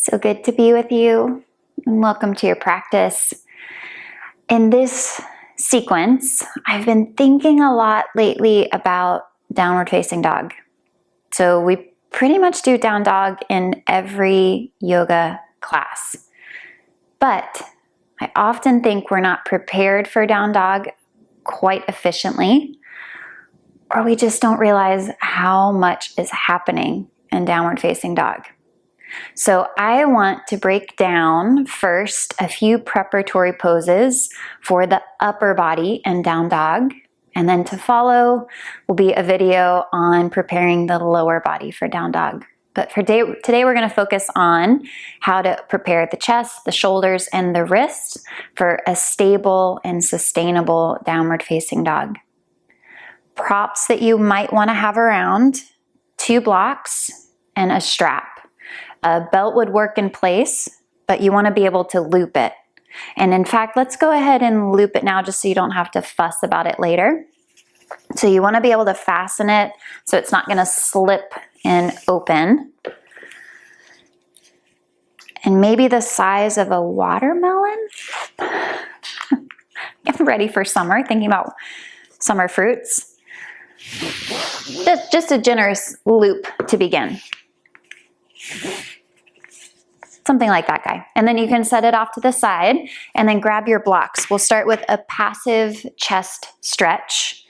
So good to be with you, and welcome to your practice. In this sequence, I've been thinking a lot lately about downward facing dog. So we pretty much do down dog in every yoga class. But I often think we're not prepared for down dog quite efficiently, or we just don't realize how much is happening in downward facing dog. So I want to break down first a few preparatory poses for the upper body in down dog, and then to follow will be a video on preparing the lower body for down dog. But for today we're going to focus on how to prepare the chest, the shoulders, and the wrists for a stable and sustainable downward facing dog. Props that you might want to have around: 2 blocks and a strap. A belt would work in place, but you want to be able to loop it. And in fact, let's go ahead and loop it now just so you don't have to fuss about it later. So you want to be able to fasten it so it's not going to slip and open. And maybe the size of a watermelon. I'm ready for summer, thinking about summer fruits. Just a generous loop to begin. Something like that, guy. And then you can set it off to the side and then grab your blocks. We'll start with a passive chest stretch.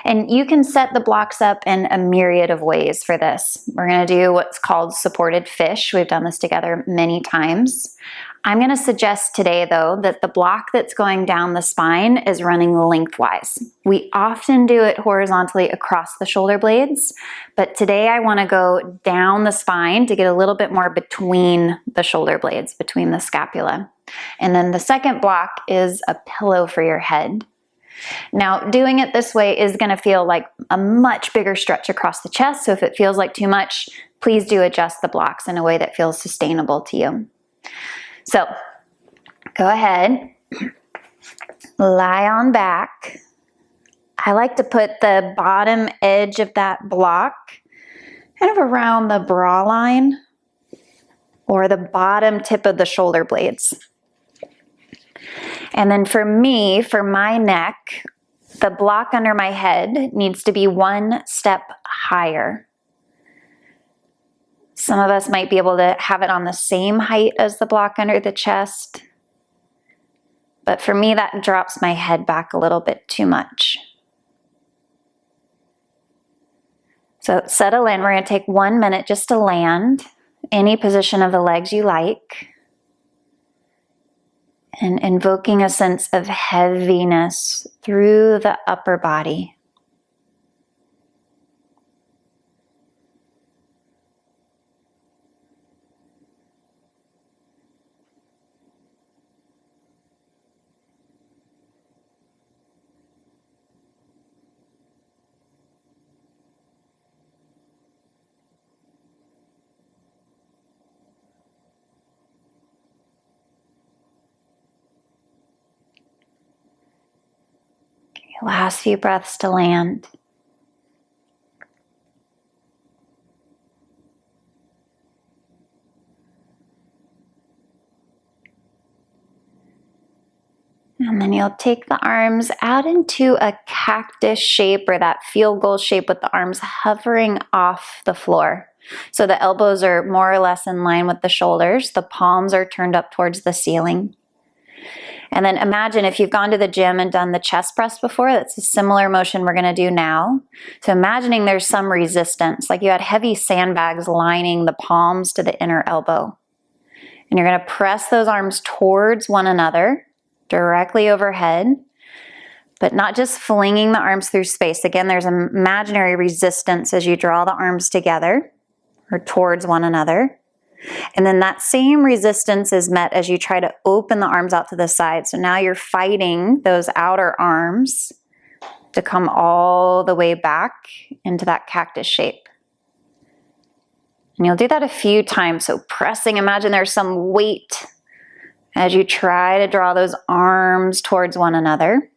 And you can set the blocks up in a myriad of ways for this. We're going to do what's called supported fish. We've done this together many times. I'm going to suggest today, though, that the block that's going down the spine is running lengthwise. We often do it horizontally across the shoulder blades, but today I want to go down the spine to get a little bit more between the shoulder blades, between the scapula. And then the second block is a pillow for your head. Now, doing it this way is going to feel like a much bigger stretch across the chest, so if it feels like too much, please do adjust the blocks in a way that feels sustainable to you. So, go ahead, lie on back. I like to put the bottom edge of that block kind of around the bra line or the bottom tip of the shoulder blades. And then for me, for my neck, the block under my head needs to be 1 step higher. Some of us might be able to have it on the same height as the block under the chest. But for me, that drops my head back a little bit too much. So settle in. We're going to take 1 minute just to land. Any position of the legs you like. And invoking a sense of heaviness through the upper body. Last few breaths to land. And then you'll take the arms out into a cactus shape or that field goal shape with the arms hovering off the floor. So the elbows are more or less in line with the shoulders. The palms are turned up towards the ceiling. And then imagine if you've gone to the gym and done the chest press before, that's a similar motion we're going to do now. So imagining there's some resistance, like you had heavy sandbags lining the palms to the inner elbow. And you're going to press those arms towards one another, directly overhead, but not just flinging the arms through space. Again, there's an imaginary resistance as you draw the arms together or towards one another. And then that same resistance is met as you try to open the arms out to the side. So now you're fighting those outer arms to come all the way back into that cactus shape. And you'll do that a few times. So pressing, imagine there's some weight as you try to draw those arms towards one another.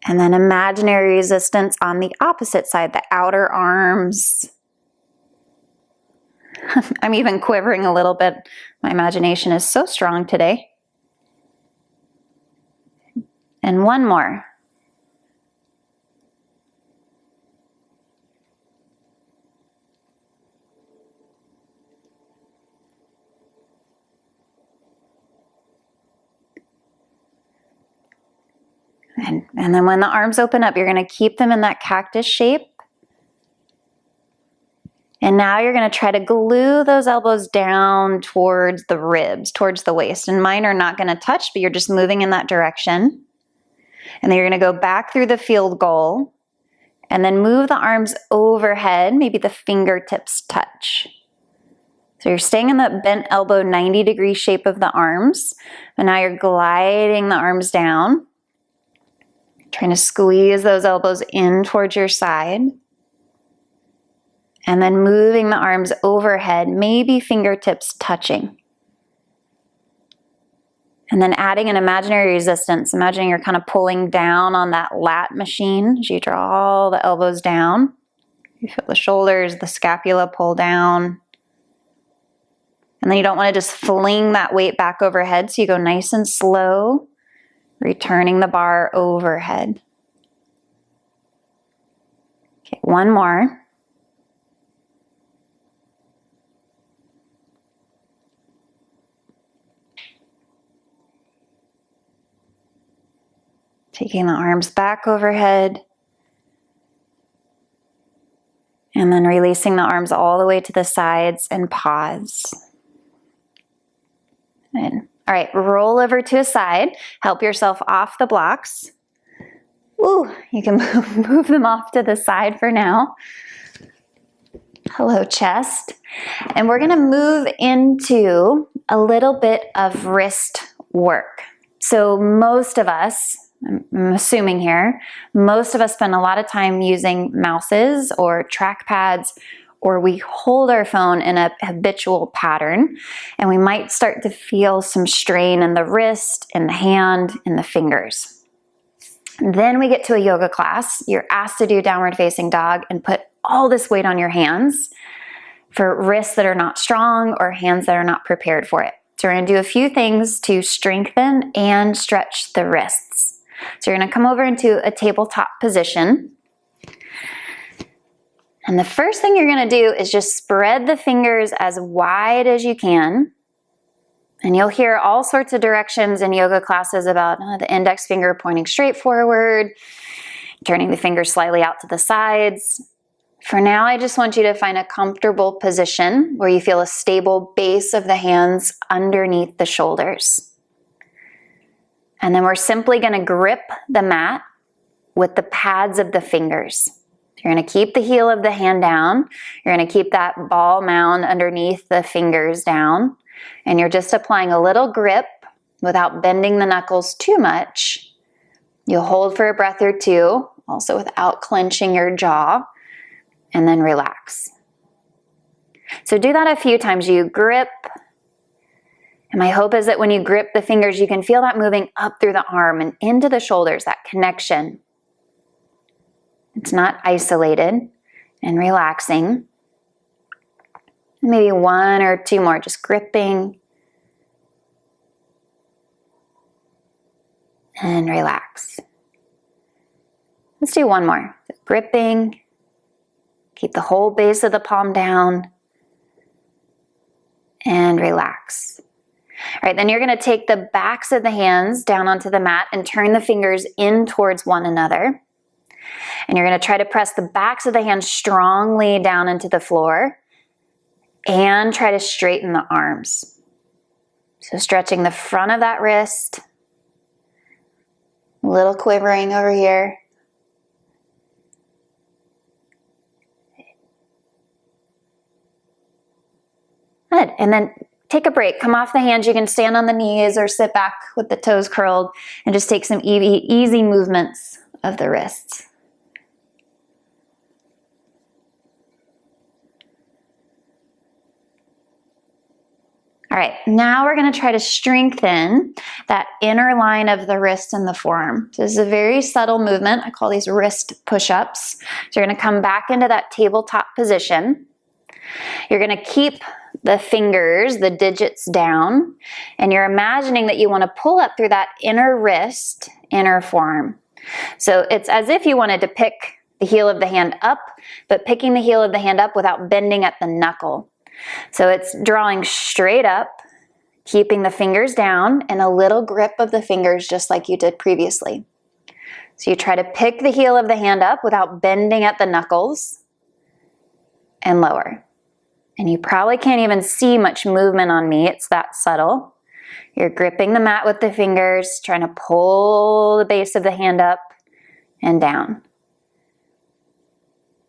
And then imaginary resistance on the opposite side, the outer arms I'm even quivering a little bit. My imagination is so strong today. And one more. And then when the arms open up, you're going to keep them in that cactus shape. And now you're going to try to glue those elbows down towards the ribs, towards the waist. And mine are not going to touch, but you're just moving in that direction. And then you're going to go back through the field goal and then move the arms overhead. Maybe the fingertips touch. So you're staying in the bent elbow 90-degree shape of the arms. And now you're gliding the arms down. Trying to squeeze those elbows in towards your side. And then moving the arms overhead, maybe fingertips touching. And then adding an imaginary resistance. Imagining you're kind of pulling down on that lat machine as you draw all the elbows down. You feel the shoulders, the scapula pull down. And then you don't want to just fling that weight back overhead, so you go nice and slow, returning the bar overhead. Okay, one more. Taking the arms back overhead. And then releasing the arms all the way to the sides and pause. And, all right, roll over to a side. Help yourself off the blocks. Ooh, you can move them off to the side for now. Hello, chest. And we're going to move into a little bit of wrist work. So most of us, I'm assuming here, most of us spend a lot of time using mouses or trackpads, or we hold our phone in a habitual pattern, and we might start to feel some strain in the wrist, in the hand, in the fingers. Then we get to a yoga class. You're asked to do downward facing dog and put all this weight on your hands for wrists that are not strong or hands that are not prepared for it. So we're going to do a few things to strengthen and stretch the wrists. So you're going to come over into a tabletop position. And the first thing you're going to do is just spread the fingers as wide as you can. And you'll hear all sorts of directions in yoga classes about the index finger pointing straight forward, turning the fingers slightly out to the sides. For now, I just want you to find a comfortable position where you feel a stable base of the hands underneath the shoulders. And then we're simply going to grip the mat with the pads of the fingers. You're going to keep the heel of the hand down. You're going to keep that ball mound underneath the fingers down. And you're just applying a little grip without bending the knuckles too much. You'll hold for a breath or two, also without clenching your jaw, and then relax. So do that a few times. You grip. And my hope is that when you grip the fingers, you can feel that moving up through the arm and into the shoulders, that connection. It's not isolated and relaxing. Maybe one or two more, just gripping and relax. Let's do one more. So gripping, keep the whole base of the palm down, and relax. All right, then you're going to take the backs of the hands down onto the mat and turn the fingers in towards one another. And you're going to try to press the backs of the hands strongly down into the floor and try to straighten the arms. So stretching the front of that wrist, a little quivering over here. Good, and then take a break. Come off the hands. You can stand on the knees or sit back with the toes curled and just take some easy movements of the wrists. All right, now we're going to try to strengthen that inner line of the wrist and the forearm. So this is a very subtle movement. I call these wrist push-ups. So you're going to come back into that tabletop position. You're going to keep the fingers, the digits down, and you're imagining that you want to pull up through that inner wrist, inner forearm. So it's as if you wanted to pick the heel of the hand up, but picking the heel of the hand up without bending at the knuckle. So it's drawing straight up, keeping the fingers down, and a little grip of the fingers just like you did previously. So you try to pick the heel of the hand up without bending at the knuckles and lower. And you probably can't even see much movement on me. It's that subtle. You're gripping the mat with the fingers, trying to pull the base of the hand up and down.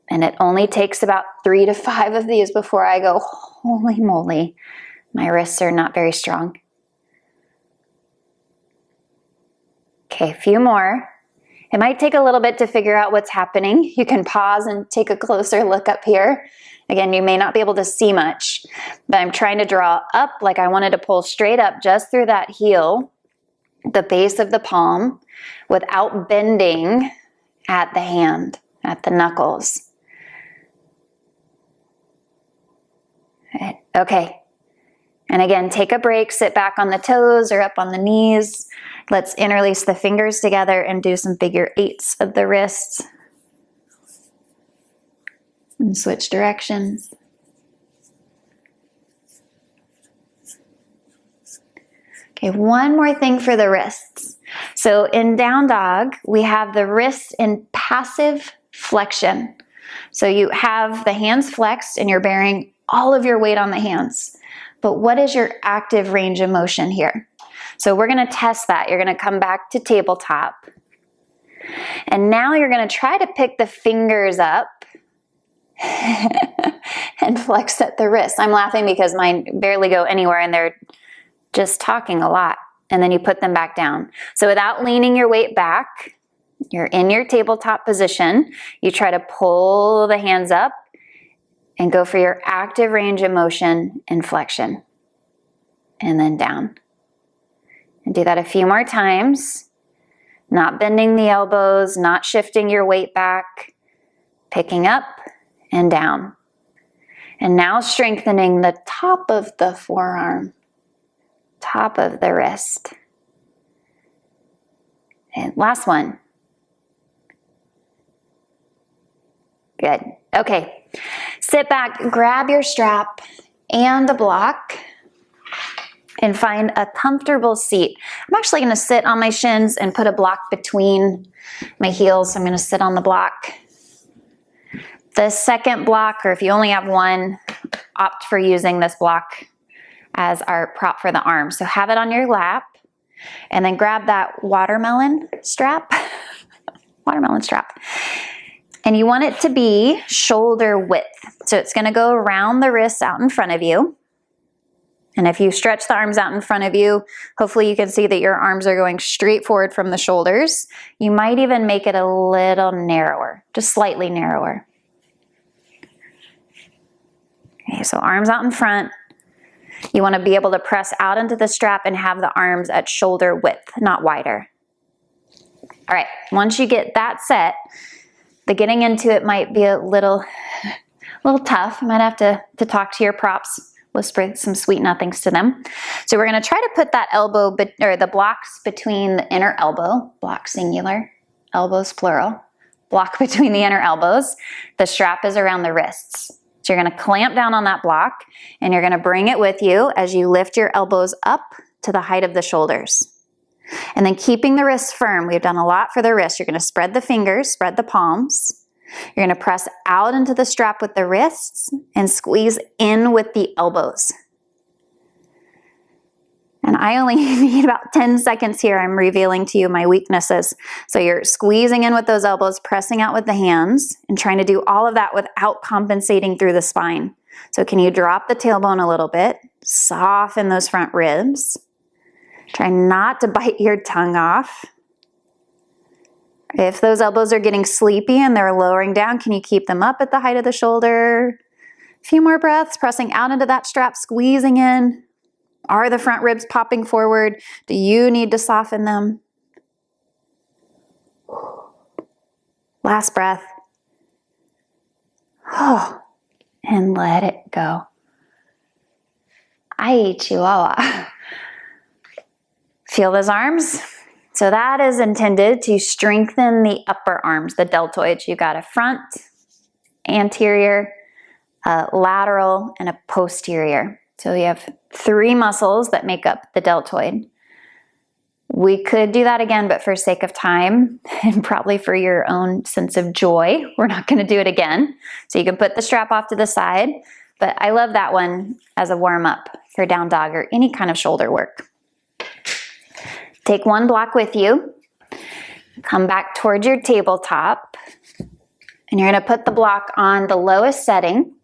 And it only takes about 3 to 5 of these before I go, holy moly, my wrists are not very strong. Okay, a few more. It might take a little bit to figure out what's happening. You can pause and take a closer look up here. Again, you may not be able to see much, but I'm trying to draw up like I wanted to pull straight up just through that heel, the base of the palm, without bending at the hand, at the knuckles. Okay. And again, take a break, sit back on the toes or up on the knees. Let's interlace the fingers together and do some figure 8s of the wrists. And switch directions. Okay, one more thing for the wrists. So in down dog, we have the wrists in passive flexion. So you have the hands flexed and you're bearing all of your weight on the hands. But what is your active range of motion here? So we're going to test that. You're going to come back to tabletop. And now you're going to try to pick the fingers up and flex at the wrist. I'm laughing because mine barely go anywhere and they're just talking a lot. And then you put them back down. So without leaning your weight back, you're in your tabletop position. You try to pull the hands up and go for your active range of motion and flexion. And then down. And do that a few more times. Not bending the elbows, not shifting your weight back. Picking up and down. And now strengthening the top of the forearm, top of the wrist. And last one. Good. Okay. Sit back, grab your strap and the block and find a comfortable seat. I'm actually going to sit on my shins and put a block between my heels. So I'm going to sit on the block. The second block, or if you only have one, opt for using this block as our prop for the arm. So have it on your lap and then grab that watermelon strap. Watermelon strap. And you want it to be shoulder width. So it's going to go around the wrists out in front of you. And if you stretch the arms out in front of you, hopefully you can see that your arms are going straight forward from the shoulders. You might even make it a little narrower, just slightly narrower. Okay, so arms out in front. You want to be able to press out into the strap and have the arms at shoulder width, not wider. All right, once you get that set, the getting into it might be a little tough. You might have to talk to your props, whisper some sweet nothings to them. So we're going to try to put that elbow, or the blocks between the inner elbow, block singular, elbows plural, block between the inner elbows. The strap is around the wrists. So you're going to clamp down on that block and you're going to bring it with you as you lift your elbows up to the height of the shoulders. And then keeping the wrists firm, we've done a lot for the wrists. You're going to spread the fingers, spread the palms. You're going to press out into the strap with the wrists and squeeze in with the elbows. And I only need about 10 seconds here. I'm revealing to you my weaknesses. So you're squeezing in with those elbows, pressing out with the hands, and trying to do all of that without compensating through the spine. So can you drop the tailbone a little bit? Soften those front ribs. Try not to bite your tongue off. If those elbows are getting sleepy and they're lowering down, can you keep them up at the height of the shoulder? A few more breaths, pressing out into that strap, squeezing in. Are the front ribs popping forward? Do you need to soften them? Last breath. Oh. and let it go. Ay, Chihuahua. Feel those arms? So that is intended to strengthen the upper arms, the deltoids. You've got a front, anterior, a lateral, and a posterior. So you have 3 muscles that make up the deltoid. We could do that again, but for sake of time and probably for your own sense of joy, we're not going to do it again. So you can put the strap off to the side, but I love that one as a warm-up for down dog or any kind of shoulder work. Take one block with you, come back towards your tabletop, and you're going to put the block on the lowest setting,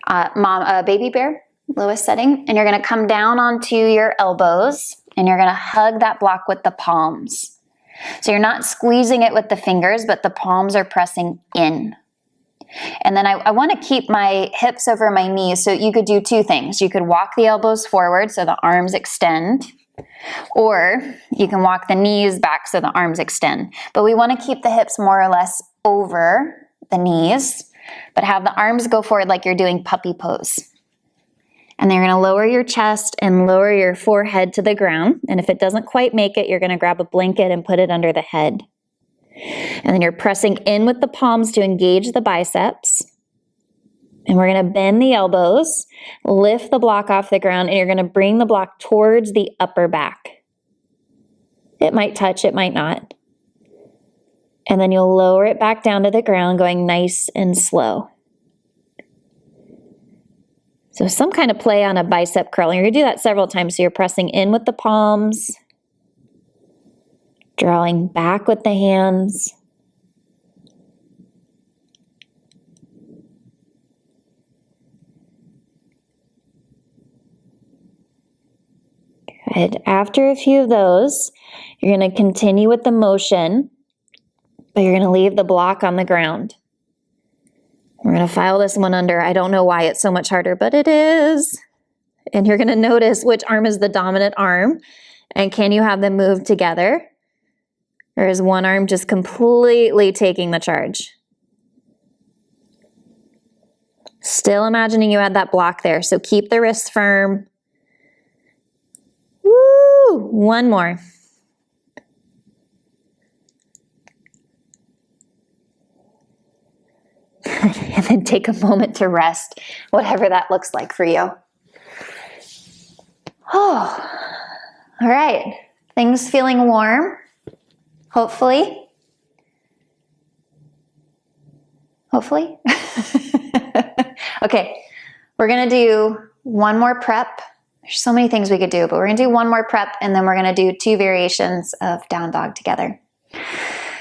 baby bear, lowest setting, and you're going to come down onto your elbows, and you're going to hug that block with the palms. So you're not squeezing it with the fingers, but the palms are pressing in. And then I want to keep my hips over my knees, so you could do 2 things. You could walk the elbows forward so the arms extend, or you can walk the knees back so the arms extend. But we want to keep the hips more or less over the knees, but have the arms go forward like you're doing puppy pose. And then you're going to lower your chest and lower your forehead to the ground. And if it doesn't quite make it, you're going to grab a blanket and put it under the head. And then you're pressing in with the palms to engage the biceps. And we're going to bend the elbows, lift the block off the ground, and you're going to bring the block towards the upper back. It might touch, it might not. And then you'll lower it back down to the ground, going nice and slow. So some kind of play on a bicep curl. And you're going to do that several times. So you're pressing in with the palms, drawing back with the hands. Good. After a few of those, you're going to continue with the motion, but you're going to leave the block on the ground. We're going to file this one under. I don't know why it's so much harder, but it is. And you're going to notice which arm is the dominant arm. And can you have them move together? Or is one arm just completely taking the charge? Still imagining you had that block there. So keep the wrists firm. Woo! One more. And then take a moment to rest, whatever that looks like for you. Oh, all right. Things feeling warm, hopefully. Hopefully. Okay, we're going to do one more prep. There's so many things we could do, but we're going to do one more prep, and then we're going to do 2 variations of down dog together.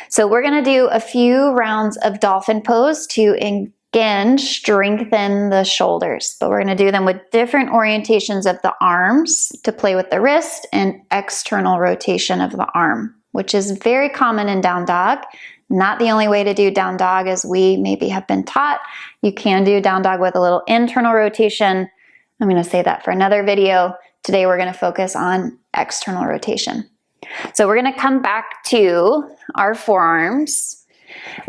So we're going to do a few rounds of dolphin pose to, again, strengthen the shoulders. But we're going to do them with different orientations of the arms to play with the wrist and external rotation of the arm, which is very common in down dog. Not the only way to do down dog as we maybe have been taught. You can do down dog with a little internal rotation. I'm going to say that for another video. Today we're going to focus on external rotation. So we're going to come back to our forearms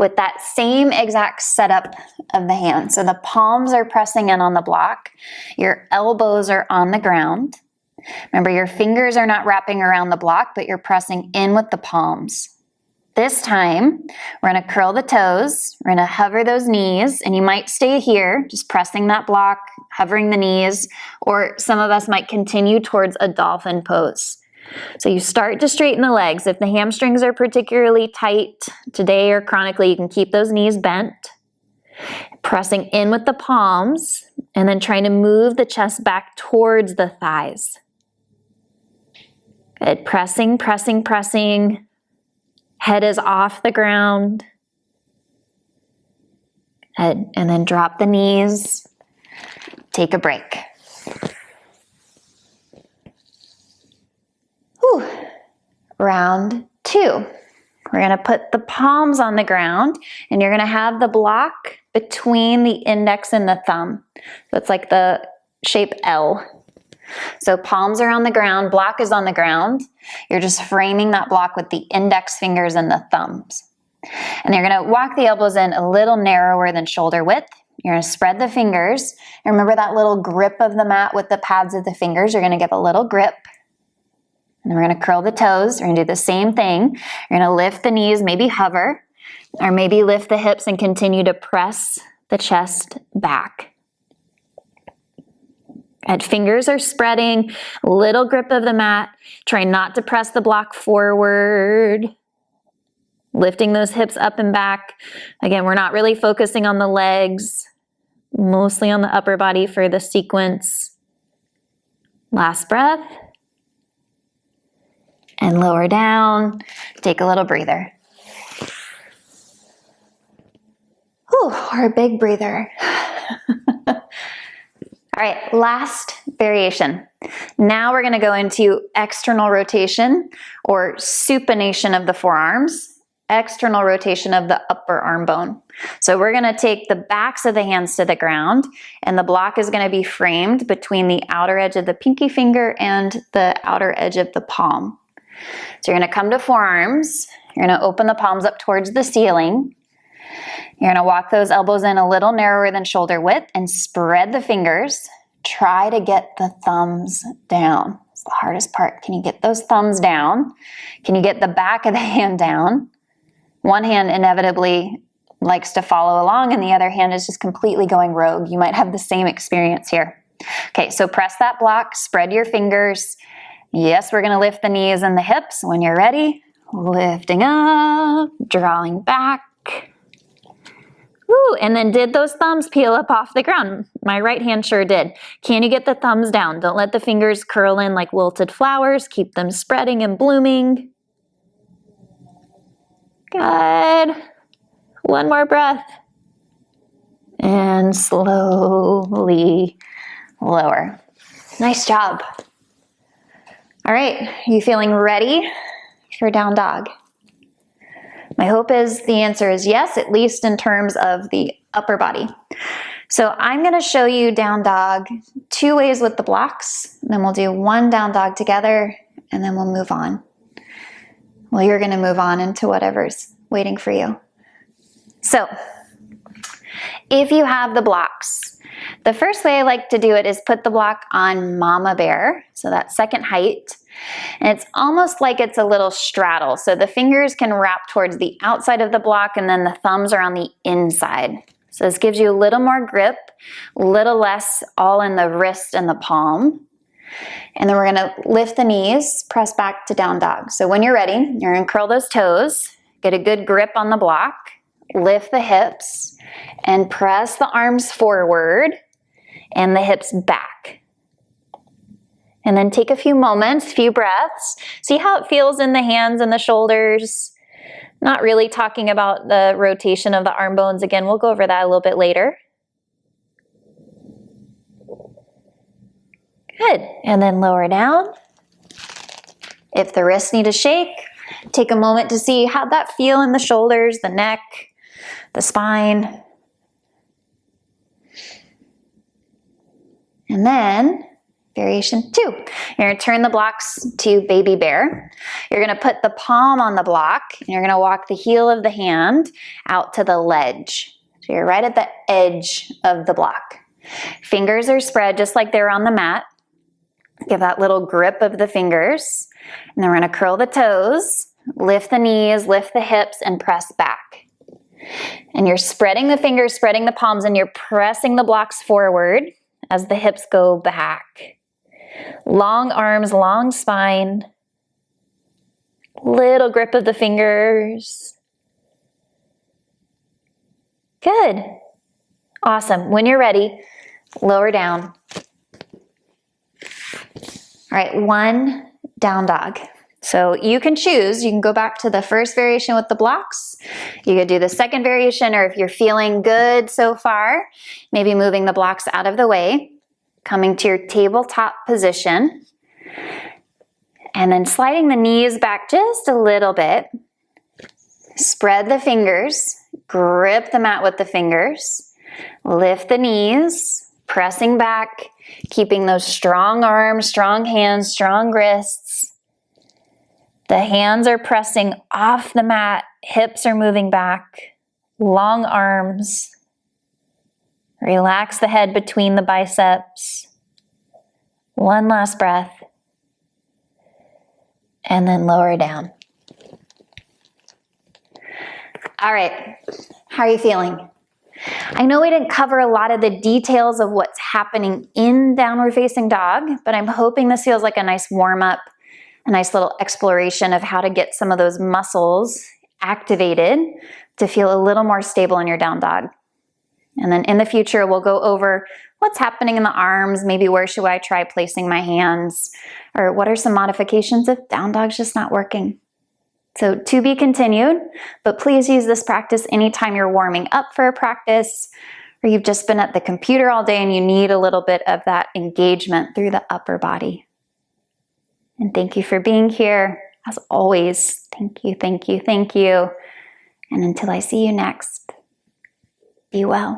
with that same exact setup of the hands. So the palms are pressing in on the block. Your elbows are on the ground. Remember, your fingers are not wrapping around the block, but you're pressing in with the palms. This time, we're going to curl the toes. We're going to hover those knees, and you might stay here, just pressing that block, hovering the knees, or some of us might continue towards a dolphin pose. So you start to straighten the legs. If the hamstrings are particularly tight today or chronically, you can keep those knees bent. Pressing in with the palms, and then trying to move the chest back towards the thighs. Good. Pressing, pressing, pressing. Head is off the ground. Good. And then drop the knees. Take a break. Whew. Round 2. We're going to put the palms on the ground, and you're going to have the block between the index and the thumb. So it's like the shape L. So palms are on the ground, block is on the ground. You're just framing that block with the index fingers and the thumbs. And you're going to walk the elbows in a little narrower than shoulder width. You're going to spread the fingers. And remember that little grip of the mat with the pads of the fingers? You're going to give a little grip. And then we're going to curl the toes. We're going to do the same thing. You're going to lift the knees, maybe hover, or maybe lift the hips and continue to press the chest back. And fingers are spreading, little grip of the mat. Try not to press the block forward. Lifting those hips up and back. Again, we're not really focusing on the legs, mostly on the upper body for the sequence. Last breath. And lower down. Take a little breather. Whew, or a big breather. All right, last variation. Now we're going to go into external rotation or supination of the forearms, external rotation of the upper arm bone. So we're going to take the backs of the hands to the ground, and the block is going to be framed between the outer edge of the pinky finger and the outer edge of the palm. So you're going to come to forearms. You're going to open the palms up towards the ceiling. You're going to walk those elbows in a little narrower than shoulder width and spread the fingers. Try to get the thumbs down. It's the hardest part. Can you get those thumbs down? Can you get the back of the hand down? One hand inevitably likes to follow along and the other hand is just completely going rogue. You might have the same experience here. Okay, so press that block, spread your fingers. Yes, we're going to lift the knees and the hips. When you're ready, lifting up, drawing back. Woo, and then did those thumbs peel up off the ground? My right hand sure did. Can you get the thumbs down? Don't let the fingers curl in like wilted flowers. Keep them spreading and blooming. Good. One more breath. And slowly lower. Nice job. All right, you feeling ready for down dog? My hope is the answer is yes, at least in terms of the upper body. So I'm going to show you down dog 2 ways with the blocks. And then we'll do one down dog together, and then we'll move on. Well, you're going to move on into whatever's waiting for you. So if you have the blocks, the first way I like to do it is put the block on mama bear, so that second height. And it's almost like it's a little straddle. So the fingers can wrap towards the outside of the block and then the thumbs are on the inside. So this gives you a little more grip, a little less all in the wrist and the palm. And then we're gonna lift the knees, press back to down dog. So when you're ready, you're gonna curl those toes, get a good grip on the block, lift the hips, and press the arms forward and the hips back. And then take a few moments, few breaths. See how it feels in the hands and the shoulders. Not really talking about the rotation of the arm bones. Again, we'll go over that a little bit later. Good. And then lower down. If the wrists need a shake, take a moment to see how'd that feel in the shoulders, the neck, the spine. And then variation 2. You're going to turn the blocks to baby bear. You're going to put the palm on the block, and you're going to walk the heel of the hand out to the ledge. So you're right at the edge of the block. Fingers are spread just like they're on the mat. Give that little grip of the fingers. And then we're going to curl the toes, lift the knees, lift the hips, and press back. And you're spreading the fingers, spreading the palms, and you're pressing the blocks forward as the hips go back. Long arms, long spine. Little grip of the fingers. Good. Awesome. When you're ready, lower down. All right, one down dog. So you can choose, you can go back to the first variation with the blocks. You could do the second variation, or if you're feeling good so far, maybe moving the blocks out of the way, coming to your tabletop position, and then sliding the knees back just a little bit. Spread the fingers, grip the mat with the fingers, lift the knees, pressing back, keeping those strong arms, strong hands, strong wrists. The hands are pressing off the mat, hips are moving back, long arms. Relax the head between the biceps. One last breath. And then lower down. All right, how are you feeling? I know we didn't cover a lot of the details of what's happening in downward facing dog, but I'm hoping this feels like a nice warm up, a nice little exploration of how to get some of those muscles activated to feel a little more stable in your down dog. And then in the future, we'll go over what's happening in the arms, maybe where should I try placing my hands, or what are some modifications if down dog's just not working. So to be continued, but please use this practice anytime you're warming up for a practice, or you've just been at the computer all day and you need a little bit of that engagement through the upper body. And thank you for being here. As always, thank you, thank you, thank you. And until I see you next, be well.